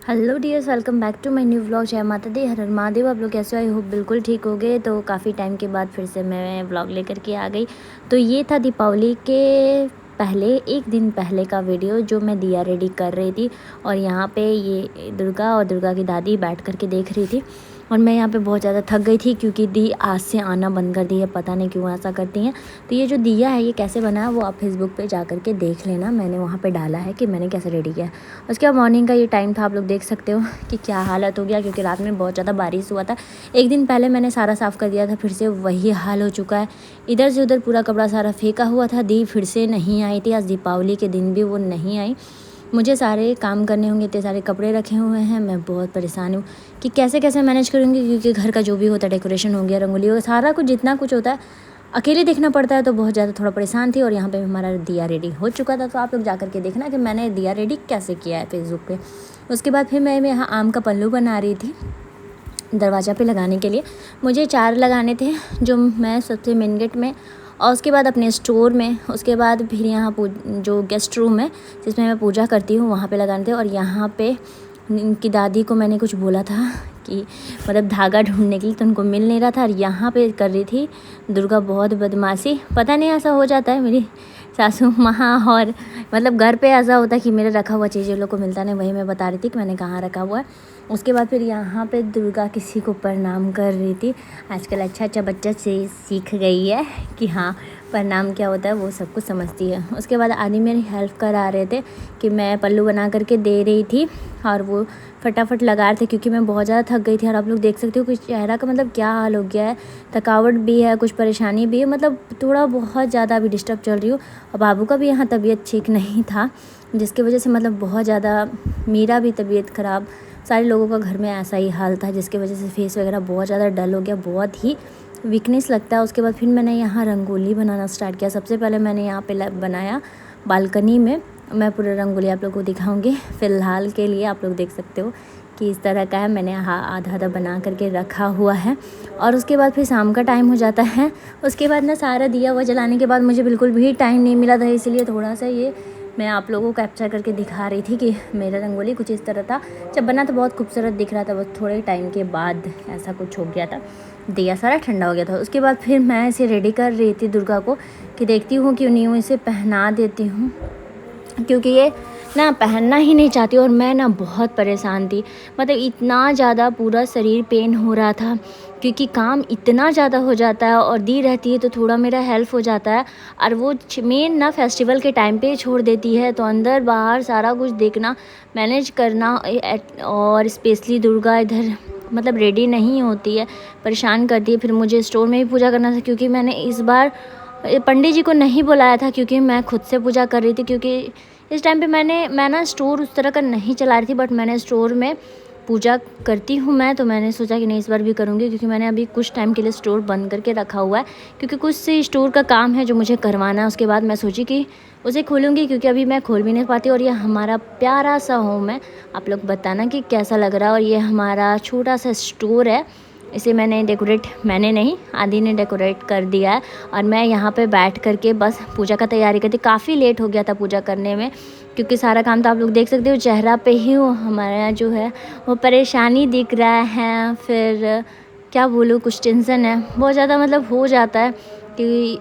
Hello dears, welcome back to my new vlog. जय माता दी, हर हर महादेव। आप लोग कैसे हो? आई होप बिल्कुल ठीक हो गए। तो काफ़ी टाइम के बाद फिर से मैं व्लॉग लेकर के आ गई। तो ये था दीपावली के पहले एक दिन पहले का वीडियो जो मैं दिया रेडी कर रही थी। और यहाँ पे ये दुर्गा और दुर्गा की दादी बैठ कर के देख रही थी। और मैं यहाँ पे बहुत ज़्यादा थक गई थी क्योंकि दी आज से आना बंद कर दी है, पता नहीं क्यों ऐसा करती हैं। तो ये जो दिया है ये कैसे बना है वो आप फेसबुक पे जा कर के देख लेना, मैंने वहाँ पे डाला है कि मैंने कैसे रेडी किया है। उसके बाद मॉर्निंग का ये टाइम था, आप लोग देख सकते हो कि क्या हालत हो गया क्योंकि रात में बहुत ज़्यादा बारिश हुआ था। एक दिन पहले मैंने सारा साफ़ कर दिया था, फिर से वही हाल हो चुका है। इधर से उधर पूरा कपड़ा सारा फेंका हुआ था। दी फिर से नहीं आई थी, आज दीपावली के दिन भी वो नहीं आई। मुझे सारे काम करने होंगे, इतने सारे कपड़े रखे हुए हैं। मैं बहुत परेशान हूँ कि कैसे कैसे मैनेज करूँगी क्योंकि घर का जो भी होता है, डेकोरेशन हो गया, रंगोली हो गया, सारा कुछ जितना कुछ होता है अकेले देखना पड़ता है। तो बहुत ज़्यादा थोड़ा परेशान थी। और यहाँ पे हमारा दिया रेडी हो चुका था। तो आप लोग जा कर के देखना कि मैंने दिया रेडी कैसे किया है फेसबुक पे। उसके बाद फिर मैं यहाँ आम का पल्लू बना रही थी दरवाज़ा पे लगाने के लिए। मुझे 4 लगाने थे, जो मैं सबसे मेन गेट में और उसके बाद अपने स्टोर में, उसके बाद फिर यहाँ जो गेस्ट रूम है जिसमें मैं पूजा करती हूँ वहाँ पे लगाने थे। और यहाँ पे इनकी दादी को मैंने कुछ बोला था कि मतलब धागा ढूंढने के लिए, तो उनको मिल नहीं रहा था। और यहाँ पे कर रही थी दुर्गा बहुत बदमाशी। पता नहीं ऐसा हो जाता है मेरी सासू माँ, और मतलब घर पे ऐसा होता है कि मेरे रखा हुआ चीज़ लोग को मिलता नहीं। वही मैं बता रही थी कि मैंने कहाँ रखा हुआ है। उसके बाद फिर यहाँ पे दुर्गा किसी को प्रणाम कर रही थी। आजकल अच्छा बच्चा से सीख गई है कि हाँ प्रणाम क्या होता है, वो सब कुछ समझती है। उसके बाद आदमी मेरी हेल्प करा रहे थे कि मैं पल्लू बना करके दे रही थी और वो फटाफट लगा रहे थे क्योंकि मैं बहुत ज़्यादा थक गई थी। और आप लोग देख सकते हो कि चेहरा का मतलब क्या हाल हो गया है, थकावट भी है, कुछ परेशानी भी है, मतलब थोड़ा बहुत ज़्यादा अभी डिस्टर्ब चल रही हूँ। और बाबू का भी यहाँ तबीयत ठीक नहीं था, जिसकी वजह से मतलब बहुत ज़्यादा मेरा भी तबीयत ख़राब, सारे लोगों का घर में ऐसा ही हाल था, जिसकी वजह से फेस वगैरह बहुत ज़्यादा डल हो गया, बहुत ही वीकनेस लगता है। उसके बाद फिर मैंने यहाँ रंगोली बनाना स्टार्ट किया। सबसे पहले मैंने यहाँ पे बनाया बालकनी में। मैं पूरा रंगोली आप लोगों को दिखाऊंगी। फ़िलहाल के लिए आप लोग देख सकते हो कि इस तरह का है, मैंने यहाँ आधा आधा बना करके रखा हुआ है। और उसके बाद फिर शाम का टाइम हो जाता है। उसके बाद ना सारा दिया हुआ जलाने के बाद मुझे बिल्कुल भी टाइम नहीं मिला था, इसलिए थोड़ा सा ये मैं आप लोगों को कैप्चर करके दिखा रही थी कि मेरा रंगोली कुछ इस तरह था। जब बना तो बहुत खूबसूरत दिख रहा था, बस थोड़े टाइम के बाद ऐसा कुछ हो गया था, दिया सारा ठंडा हो गया था। उसके बाद फिर मैं इसे रेडी कर रही थी दुर्गा को कि देखती हूँ क्यों नहीं हूँ, इसे पहना देती हूँ क्योंकि ये ना पहनना ही नहीं चाहती। और मैं ना बहुत परेशान थी, मतलब इतना ज़्यादा पूरा शरीर पेन हो रहा था क्योंकि काम इतना ज़्यादा हो जाता है और दी रहती है तो थोड़ा मेरा हेल्प हो जाता है। और वो मेन ना फेस्टिवल के टाइम पे छोड़ देती है, तो अंदर बाहर सारा कुछ देखना, मैनेज करना। और स्पेशली दुर्गा इधर मतलब रेडी नहीं होती है, परेशान करती है। फिर मुझे स्टोर में भी पूजा करना था क्योंकि मैंने इस बार पंडित जी को नहीं बुलाया था क्योंकि मैं खुद से पूजा कर रही थी। क्योंकि इस टाइम पे मैं ना स्टोर उस तरह का नहीं चला रही थी, बट मैंने स्टोर में पूजा करती हूँ मैं, तो मैंने सोचा कि नहीं इस बार भी करूँगी क्योंकि मैंने अभी कुछ टाइम के लिए स्टोर बंद करके रखा हुआ है क्योंकि कुछ से स्टोर का काम है जो मुझे करवाना है। उसके बाद मैं सोची कि उसे खोलूँगी क्योंकि अभी मैं खोल भी नहीं पाती। और ये हमारा प्यारा सा होम है, आप लोग बताना कि कैसा लग रहा है। और ये हमारा छोटा सा स्टोर है, इसे मैंने मैंने नहीं, आदि ने डेकोरेट कर दिया है। और मैं यहाँ पे बैठ करके बस पूजा का तैयारी करती। काफ़ी लेट हो गया था पूजा करने में क्योंकि सारा काम तो आप लोग देख सकते हो चेहरा पे ही वो हमारा जो है वो परेशानी दिख रहा है। फिर क्या बोलूँ, कुछ टेंशन है बहुत ज़्यादा, मतलब हो जाता है कि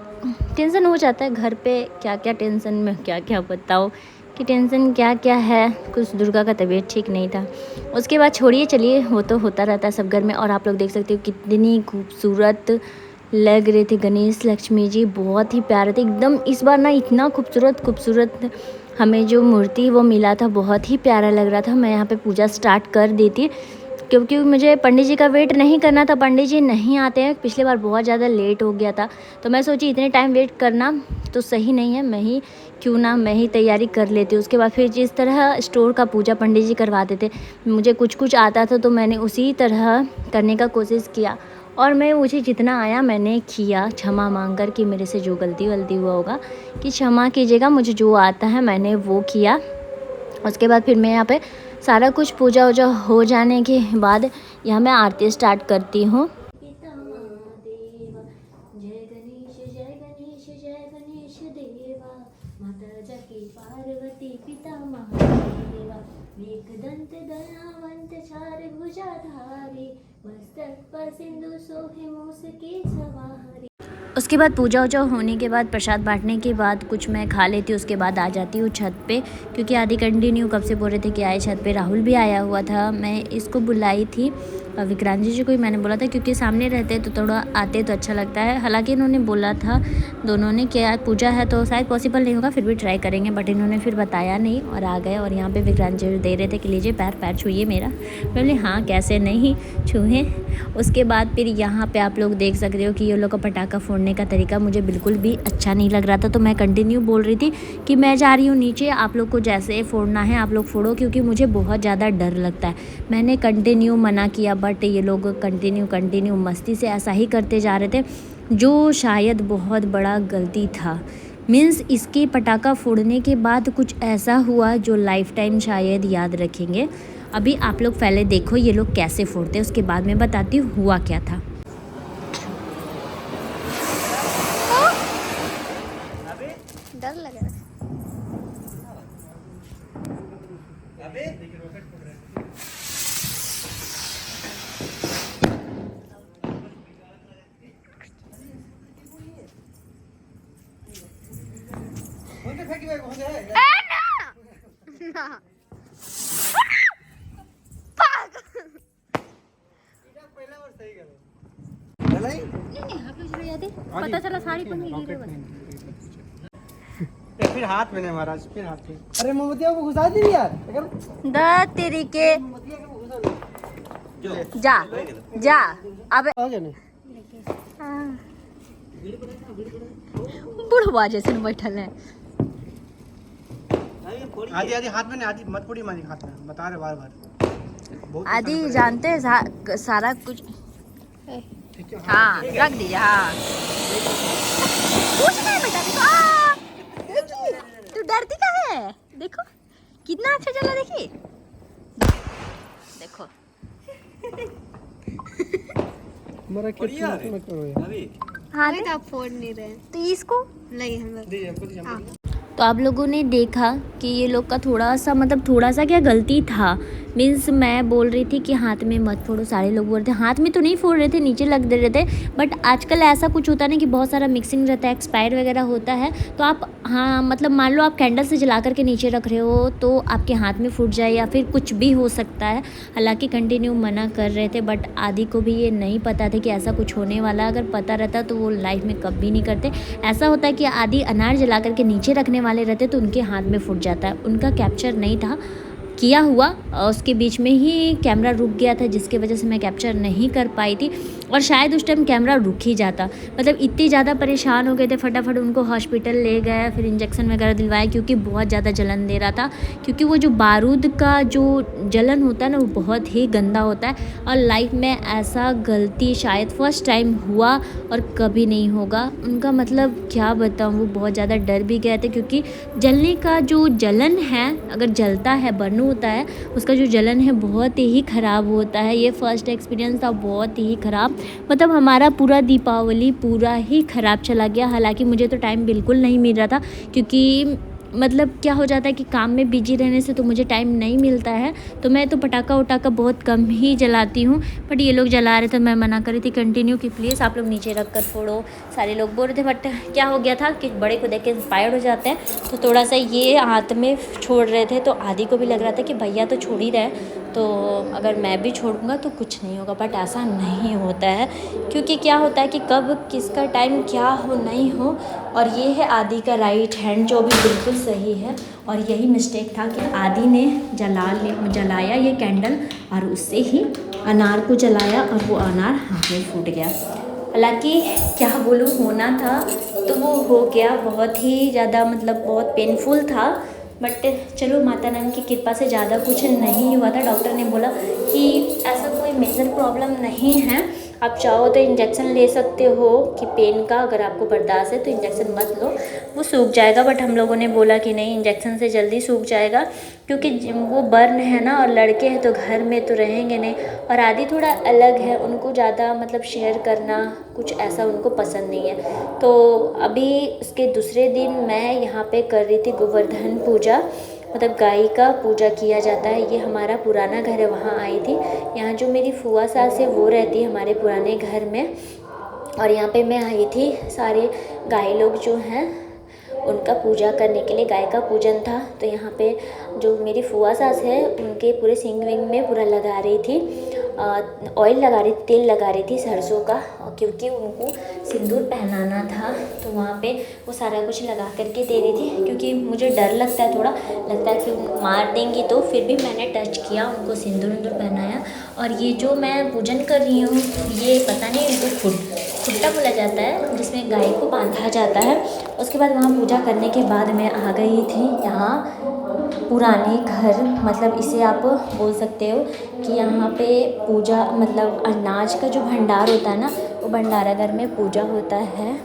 टेंशन हो जाता है घर पे। क्या क्या टेंशन में क्या क्या बताओ कि टेंशन क्या क्या है। कुछ दुर्गा का तबीयत ठीक नहीं था। उसके बाद छोड़िए, चलिए, वो तो होता रहता है सब घर में। और आप लोग देख सकते हो कितनी खूबसूरत लग रहे थे गणेश लक्ष्मी जी, बहुत ही प्यारे थे एकदम। इस बार ना इतना खूबसूरत हमें जो मूर्ति वो मिला था, बहुत ही प्यारा लग रहा था। मैं यहाँ पे पूजा स्टार्ट कर दी थी क्योंकि मुझे पंडित जी का वेट नहीं करना था। पंडित जी नहीं आते हैं, पिछली बार बहुत ज़्यादा लेट हो गया था, तो मैं सोची इतने टाइम वेट करना तो सही नहीं है, मैं ही तैयारी कर लेती हूँ। उसके बाद फिर जिस तरह स्टोर का पूजा पंडित जी करवाते थे, मुझे कुछ आता था तो मैंने उसी तरह करने का कोशिश किया। और मुझे जितना आया मैंने किया, क्षमा मांग कर कि मेरे से जो गलती हुआ होगा कि क्षमा कीजिएगा, मुझे जो आता है मैंने वो किया। उसके बाद फिर मैं यहाँ पे सारा कुछ पूजा वूजा हो जाने के बाद यहाँ मैं आरती स्टार्ट करती हूँ। जय गणेश जय गणेश जय गणेश देवा, माता जकी पार्वती पिता महादेवा, एकदंत दयावान भुजाधारी, मस्तक पर सिंधु सोहे मूस की सवारी। उसके बाद पूजा वूजा होने के बाद प्रसाद बांटने के बाद कुछ मैं खा लेती हूँ। उसके बाद आ जाती हूँ छत पे, क्योंकि आदि कंटिन्यू कब से बोल रहे थे कि आए छत पे। राहुल भी आया हुआ था, मैं इसको बुलाई थी विक्रांत जी को ही मैंने बोला था, क्योंकि सामने रहते तो थोड़ा आते तो अच्छा लगता है। हालांकि इन्होंने बोला था दोनों ने कि आज पूजा है तो शायद पॉसिबल नहीं होगा, फिर भी ट्राई करेंगे, बट इन्होंने फिर बताया नहीं और आ गए। और यहाँ पे विक्रांत जी दे रहे थे कि लीजिए पैर छूइए मेरा। मैं बोली हाँ कैसे नहीं छूहे। उसके बाद फिर यहाँ पे आप लोग देख सकते हो कि ये लोग का पटाखा फोड़ने का तरीका मुझे बिल्कुल भी अच्छा नहीं लग रहा था। तो मैं कंटिन्यू बोल रही थी कि मैं जा रही हूँ नीचे, आप लोग को जैसे फोड़ना है आप लोग फोड़ो, क्योंकि मुझे बहुत ज़्यादा डर लगता है। मैंने कंटिन्यू मना किया, बट ये लोग कंटिन्यू मस्ती से ऐसा ही करते जा रहे थे, जो शायद बहुत बड़ा गलती था। मीन्स इसके पटाखा फोड़ने के बाद कुछ ऐसा हुआ जो लाइफ टाइम शायद याद रखेंगे। अभी आप लोग पहले देखो ये लोग कैसे फोड़ते हैं, उसके बाद मैं बताती हूँ हुआ क्या था। डर लग रहा है। पता चला साड़ी पहन के गिरे बस। फिर हाथ में नहीं महाराज, फिर हाथ में। अरे मोमबत्तियों को घुसा दी यार। द तेरी के जा जा अब हो गया नहीं। बुढ़वा जैसे बैठल है। आदि आदि हाथ में नहीं, आदि मत पूरी मारी हाथ में, बता रहे बार बार। आदि जानते हैं सारा कुछ। हाँ रख दीजिए। हाँ कुछ नहीं बेटा, देखो तू डरती का है। देखो कितना अच्छा चला, देखिए देखो। मेरा क्या मत करो यार। हाँ नहीं तो आप फोड़ नहीं रहे तो इसको नहीं हम लोग। तो आप लोगों ने देखा कि ये लोग का थोड़ा सा क्या गलती था। मीन्स मैं बोल रही थी कि हाथ में मत फोड़ो, सारे लोग बोल रहे थे हाथ में तो नहीं फोड़ रहे थे, नीचे लग दे रहे थे। बट आजकल ऐसा कुछ होता है ना कि बहुत सारा मिक्सिंग रहता है, एक्सपायर वगैरह होता है, तो आप हाँ मतलब मान लो आप कैंडल से जला करके नीचे रख रहे हो तो आपके हाथ में फूट जाए या फिर कुछ भी हो सकता है। हालांकि कंटिन्यू मना कर रहे थे, बट आदि को भी ये नहीं पता था कि ऐसा कुछ होने वाला। अगर पता रहता तो वो लाइफ में कभी नहीं करते। ऐसा होता है कि आदि अनार जला करके नीचे रखने वाले रहते तो उनके हाथ में फूट जाता है। उनका कैप्चर नहीं था किया हुआ, उसके बीच में ही कैमरा रुक गया था, जिसकी वजह से मैं कैप्चर नहीं कर पाई थी। और शायद उस टाइम कैमरा रुक ही जाता, मतलब इतने ज़्यादा परेशान हो गए थे। फटाफट उनको हॉस्पिटल ले गए, फिर इंजेक्शन वगैरह दिलवाया, क्योंकि बहुत ज़्यादा जलन दे रहा था। क्योंकि वो जो बारूद का जो जलन होता है ना वो बहुत ही गंदा होता है। और लाइफ में ऐसा गलती शायद फर्स्ट टाइम हुआ और कभी नहीं होगा उनका। मतलब क्या बताऊँ, वो बहुत ज़्यादा डर भी गए थे, क्योंकि जलने का जो जलन है, अगर जलता है बर्न होता है, उसका जो जलन है बहुत ही ख़राब होता है। ये फर्स्ट एक्सपीरियंस था बहुत ही ख़राब। मतलब हमारा पूरा दीपावली पूरा ही ख़राब चला गया। हालांकि मुझे तो टाइम बिल्कुल नहीं मिल रहा था, क्योंकि मतलब क्या हो जाता है कि काम में बिजी रहने से तो मुझे टाइम नहीं मिलता है। तो मैं तो पटाखा वटाखा बहुत कम ही जलाती हूँ, बट ये लोग जला रहे थे, मैं मना करी थी कंटिन्यू कि प्लीज़ आप लोग नीचे रख कर फोड़ो। सारे लोग बोल रहे थे, बट क्या हो गया था कि बड़े को देख के इंस्पायर्ड हो जाते हैं, तो थोड़ा सा ये हाथ में छोड़ रहे थे। तो आदि को भी लग रहा था कि भैया तो छोड़ ही रहे, तो अगर मैं भी छोड़ूंगा तो कुछ नहीं होगा। बट ऐसा नहीं होता है, क्योंकि क्या होता है कि कब किसका टाइम क्या हो नहीं हो। और ये है आदि का राइट हैंड, जो भी बिल्कुल सही है। और यही मिस्टेक था कि आदि ने जलाया ये कैंडल और उससे ही अनार को जलाया और वो अनार हाथ में फूट गया। हालांकि क्या बोलूँ, होना था तो वो हो गया। बहुत ही ज़्यादा मतलब बहुत पेनफुल था, बट चलो माता रानी की कृपा से ज़्यादा कुछ नहीं हुआ था। डॉक्टर ने बोला कि ऐसा कोई मेजर प्रॉब्लम नहीं है, आप चाहो तो इंजेक्शन ले सकते हो कि पेन का, अगर आपको बर्दाश्त है तो इंजेक्शन मत लो, वो सूख जाएगा। बट हम लोगों ने बोला कि नहीं, इंजेक्शन से जल्दी सूख जाएगा, क्योंकि वो बर्न है ना, और लड़के हैं तो घर में तो रहेंगे नहीं। और आदि थोड़ा अलग है, उनको ज़्यादा मतलब शेयर करना कुछ ऐसा उनको पसंद नहीं है। तो अभी उसके दूसरे दिन मैं यहाँ पे कर रही थी गोवर्धन पूजा। मतलब गाय का पूजा किया जाता है। ये हमारा पुराना घर है, वहाँ आई थी। यहाँ जो मेरी फूआ सास है वो रहती है हमारे पुराने घर में, और यहाँ पे मैं आई थी। सारे गाय लोग जो हैं उनका पूजा करने के लिए, गाय का पूजन था। तो यहाँ पे जो मेरी फूआ सास है उनके पूरे सिंग विंग में पूरा लगा रही थी, ऑयल लगा रही थी, तेल लगा रही थी सरसों का, क्योंकि उनको सिंदूर पहनाना था। तो वहाँ पे वो सारा कुछ लगा करके दे रही थी, क्योंकि मुझे डर लगता है, थोड़ा लगता है कि मार देंगी, तो फिर भी मैंने टच किया, उनको सिंदूर विंदूर पहनाया। और ये जो मैं पूजन कर रही हूँ, ये पता नहीं इनको खुट्टा बोला जाता है, जिसमें गाय को बांधा जाता है। उसके बाद वहाँ पूजा करने के बाद मैं आ गई थी यहाँ पुराने घर, मतलब इसे आप बोल सकते हो कि यहाँ पे पूजा, मतलब अनाज का जो भंडार होता है ना, वो भंडारा घर में पूजा होता है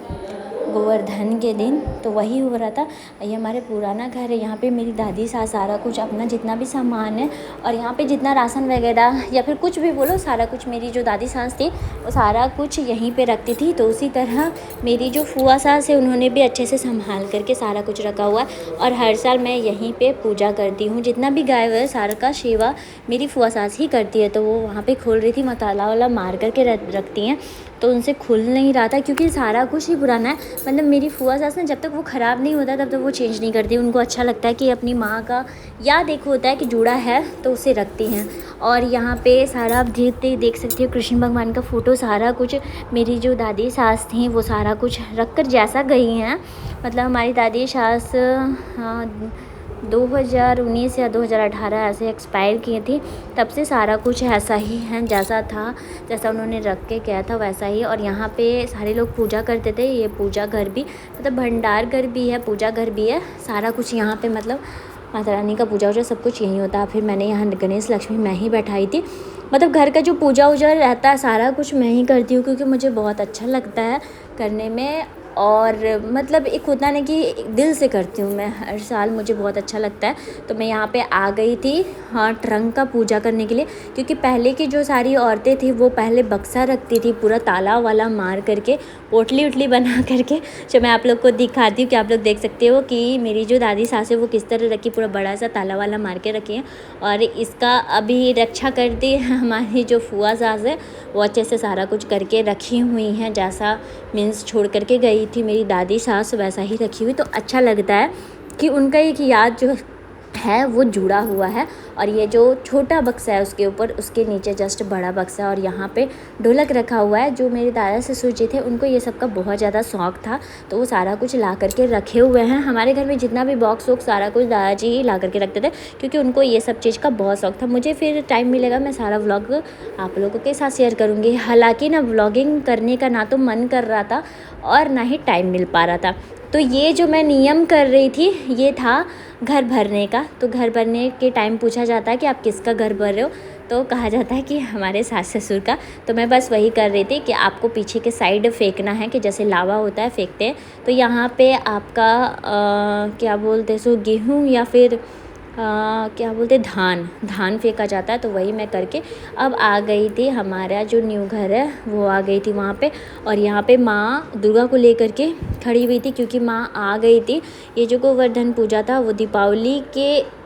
गोवर्धन के दिन। तो वही हो रहा था। ये हमारे पुराना घर है। यहाँ पे मेरी दादी सास सारा कुछ अपना जितना भी सामान है, और यहाँ पे जितना राशन वगैरह या फिर कुछ भी बोलो, सारा कुछ मेरी जो दादी सास थी वो सारा कुछ यहीं पे रखती थी। तो उसी तरह मेरी जो फूआ सास है उन्होंने भी अच्छे से संभाल करके सारा कुछ रखा हुआ है। और हर साल मैं यहीं पर पूजा करती हूँ। जितना भी गाय है सारा का सेवा मेरी फूआ सास ही करती है। तो वो वहाँ पर खोल रही थी, मसाला वाला मार करके रखती हैं, तो उनसे खुल नहीं रहा था, क्योंकि सारा कुछ ही पुराना है। मतलब मेरी फूआ सास ने जब तक वो ख़राब नहीं होता तब तक वो चेंज नहीं करती। उनको अच्छा लगता है कि अपनी माँ का याद एक होता है कि जुड़ा है, तो उसे रखती हैं। और यहाँ पे सारा आप देख सकती हो कृष्ण भगवान का फ़ोटो, सारा कुछ मेरी जो दादी सास थी वो सारा कुछ रख कर जैसा गई हैं। मतलब हमारी दादी सास 2019 या 2018 ऐसे एक्सपायर किए थी, तब से सारा कुछ ऐसा ही है, जैसा था, जैसा उन्होंने रख के किया था वैसा ही। और यहाँ पे सारे लोग पूजा करते थे। ये पूजा घर भी, मतलब भंडार घर भी है, पूजा घर भी है, सारा कुछ यहाँ पे, मतलब माता रानी का पूजा वूजा सब कुछ यहीं होता है। फिर मैंने यहाँ गणेश लक्ष्मी मैं ही बैठाई थी। मतलब घर का जो पूजा वूजा रहता है सारा कुछ मैं ही करती हूँ, क्योंकि मुझे बहुत अच्छा लगता है करने में। और मतलब एक होता ना कि दिल से करती हूँ मैं, हर साल मुझे बहुत अच्छा लगता है। तो मैं यहाँ पे आ गई थी हाँ ट्रंक का पूजा करने के लिए, क्योंकि पहले की जो सारी औरतें थी वो पहले बक्सा रखती थी पूरा ताला वाला मार करके, पोटली उटली बना करके, जो मैं आप लोग को दिखाती हूँ कि आप लोग देख सकते हो कि मेरी जो दादी सास है वो किस तरह रखी, पूरा बड़ा सा ताला वाला मार के रखी है। और इसका अभी रक्षा करती है हमारी जो फूआ सास है, वो अच्छे से सारा कुछ करके रखी हुई हैं, जैसा मीन्स छोड़ करके गई थी मेरी दादी सास वैसा ही रखी हुई। तो अच्छा लगता है कि उनका एक याद जो है वो जुड़ा हुआ है। और ये जो छोटा बक्सा है उसके ऊपर, उसके नीचे जस्ट बड़ा बक्सा है, और यहाँ पे ढोलक रखा हुआ है। जो मेरे दादा ससुर जी थे उनको ये सब का बहुत ज़्यादा शौक़ था, तो वो सारा कुछ ला करके रखे हुए हैं। हमारे घर में जितना भी बॉक्स वॉक्स सारा कुछ दादाजी ही ला करके रखते थे, क्योंकि उनको ये सब चीज़ का बहुत शौक़ था। मुझे फिर टाइम मिलेगा मैं सारा व्लॉग आप लोगों के साथ शेयर करूँगी। हालाँकि ना व्लॉगिंग करने का ना तो मन कर रहा था और ना ही टाइम मिल पा रहा था। तो ये जो मैं नियम कर रही थी ये था घर भरने का। तो घर भरने के टाइम पूछा जाता है कि आप किसका घर भर रहे हो, तो कहा जाता है कि हमारे सास ससुर का। तो मैं बस वही कर रही थी कि आपको पीछे के साइड फेंकना है, कि जैसे लावा होता है फेंकते हैं। तो यहाँ पे आपका क्या बोलते हैं सो गेहूँ या फिर क्या बोलते धान फेंका जाता है। तो वही मैं करके अब आ गई थी। हमारा जो न्यू घर है वो आ गई थी वहाँ पे, और यहाँ पे माँ दुर्गा को लेकर के खड़ी हुई थी, क्योंकि माँ आ गई थी। ये जो गोवर्धन पूजा था वो दीपावली के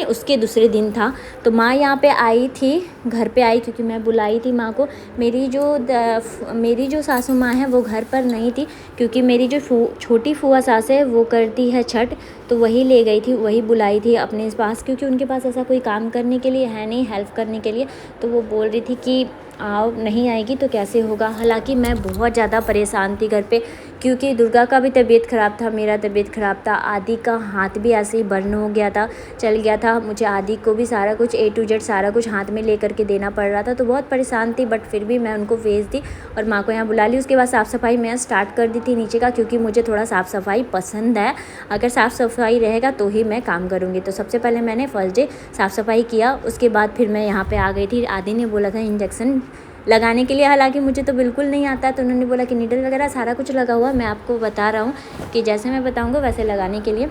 उसके दूसरे दिन था। तो माँ यहाँ पे आई थी, घर पे आई, क्योंकि मैं बुलाई थी माँ को। मेरी जो सासू माँ है वो घर पर नहीं थी, क्योंकि मेरी जो छोटी फूआ सास है वो करती है छठ, तो वही ले गई थी, वही बुलाई थी अपने पास, क्योंकि उनके पास ऐसा कोई काम करने के लिए है नहीं, हेल्प करने के लिए। तो वो बोल रही थी कि आओ, नहीं आएगी तो कैसे होगा। हालांकि मैं बहुत ज़्यादा परेशान थी घर पे, क्योंकि दुर्गा का भी तबीयत ख़राब था, मेरा तबीयत ख़राब था, आदि का हाथ भी ऐसे ही बर्न हो गया था, चल गया था। मुझे आदि को भी सारा कुछ A to Z सारा कुछ हाथ में ले करके देना पड़ रहा था। तो बहुत परेशान थी, बट फिर भी मैं उनको भेज दी और माँ को यहाँ बुला ली। उसके बाद साफ़ सफाई मैं स्टार्ट कर दी थी नीचे का, क्योंकि मुझे थोड़ा साफ़ सफाई पसंद है। अगर साफ़ सफाई रहेगा तो ही मैं काम करूँगी। तो सबसे पहले मैंने फर्स्ट डे साफ़ सफाई किया, उसके बाद फिर मैं यहाँ पर आ गई थी। आदि ने बोला था इंजेक्शन लगाने के लिए, हालांकि मुझे तो बिल्कुल नहीं आता, तो उन्होंने बोला कि नीडल वगैरह सारा कुछ लगा हुआ। मैं आपको बता रहा हूँ कि जैसे मैं बताऊँगा वैसे लगाने के लिए।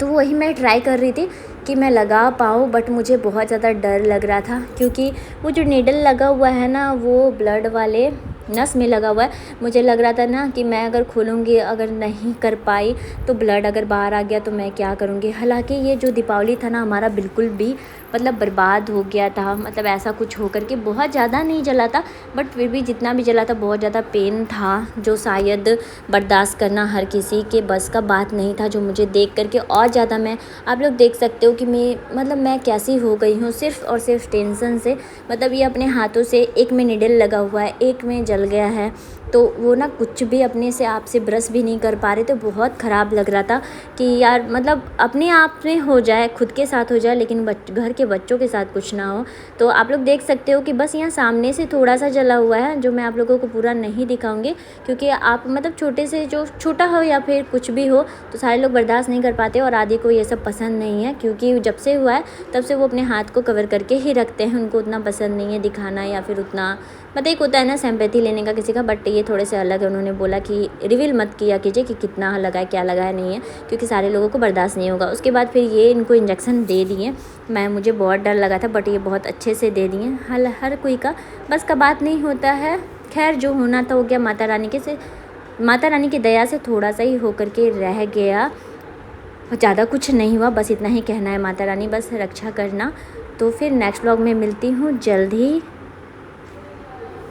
तो वही मैं ट्राई कर रही थी कि मैं लगा पाऊँ, बट मुझे बहुत ज़्यादा डर लग रहा था, क्योंकि वो जो नीडल लगा हुआ है ना वो ब्लड वाले नस में लगा हुआ है। मुझे लग रहा था ना कि मैं अगर खोलूँगी, अगर नहीं कर पाई तो ब्लड अगर बाहर आ गया तो मैं क्या करूँगी। हालांकि ये जो दीपावली था ना हमारा बिल्कुल भी मतलब बर्बाद हो गया था, मतलब ऐसा कुछ हो कर के बहुत ज़्यादा नहीं जला था, बट फिर भी जितना भी जला था बहुत ज़्यादा पेन था, जो शायद बर्दाश्त करना हर किसी के बस का बात नहीं था। जो मुझे देख कर के और ज़्यादा मैं, आप लोग देख सकते हो कि मैं कैसी हो गई हूँ सिर्फ़ और सिर्फ टेंशन से। मतलब ये अपने हाथों से, एक में निडल लगा हुआ है, एक में जल गया है, तो वो ना कुछ भी अपने से आप से ब्रश भी नहीं कर पा रहे थे। बहुत ख़राब लग रहा था कि यार मतलब अपने आप में हो जाए, खुद के साथ हो जाए, लेकिन घर के बच्चों के साथ कुछ ना हो। तो आप लोग देख सकते हो कि बस यहाँ सामने से थोड़ा सा जला हुआ है, जो मैं आप लोगों को पूरा नहीं दिखाऊंगी, क्योंकि आप मतलब छोटे से, जो छोटा हो या फिर कुछ भी हो, तो सारे लोग बर्दाश्त नहीं कर पाते और आदि को ये सब पसंद नहीं है, क्योंकि जब से हुआ है तब से वो अपने हाथ को कवर करके ही रखते हैं। उनको उतना पसंद नहीं है दिखाना, या फिर उतना मतलब एक होता है ना सिंपैथी लेने का किसी का, बट ये थोड़े से अलग है। उन्होंने बोला कि रिवील मत किया कीजिए कि कितना लगाया, क्या लगाया नहीं है, क्योंकि सारे लोगों को बर्दाश्त नहीं होगा। उसके बाद फिर ये इनको इंजेक्शन दे दिए। मुझे बहुत डर लगा था, बट ये बहुत अच्छे से दे दिए। हर कोई का बस का बात नहीं होता है। खैर जो होना था हो गया, माता रानी की दया से थोड़ा सा ही होकर के रह गया, ज़्यादा कुछ नहीं हुआ। बस इतना ही कहना है, माता रानी बस रक्षा करना। तो फिर नेक्स्ट व्लॉग में मिलती हूँ जल्द ही।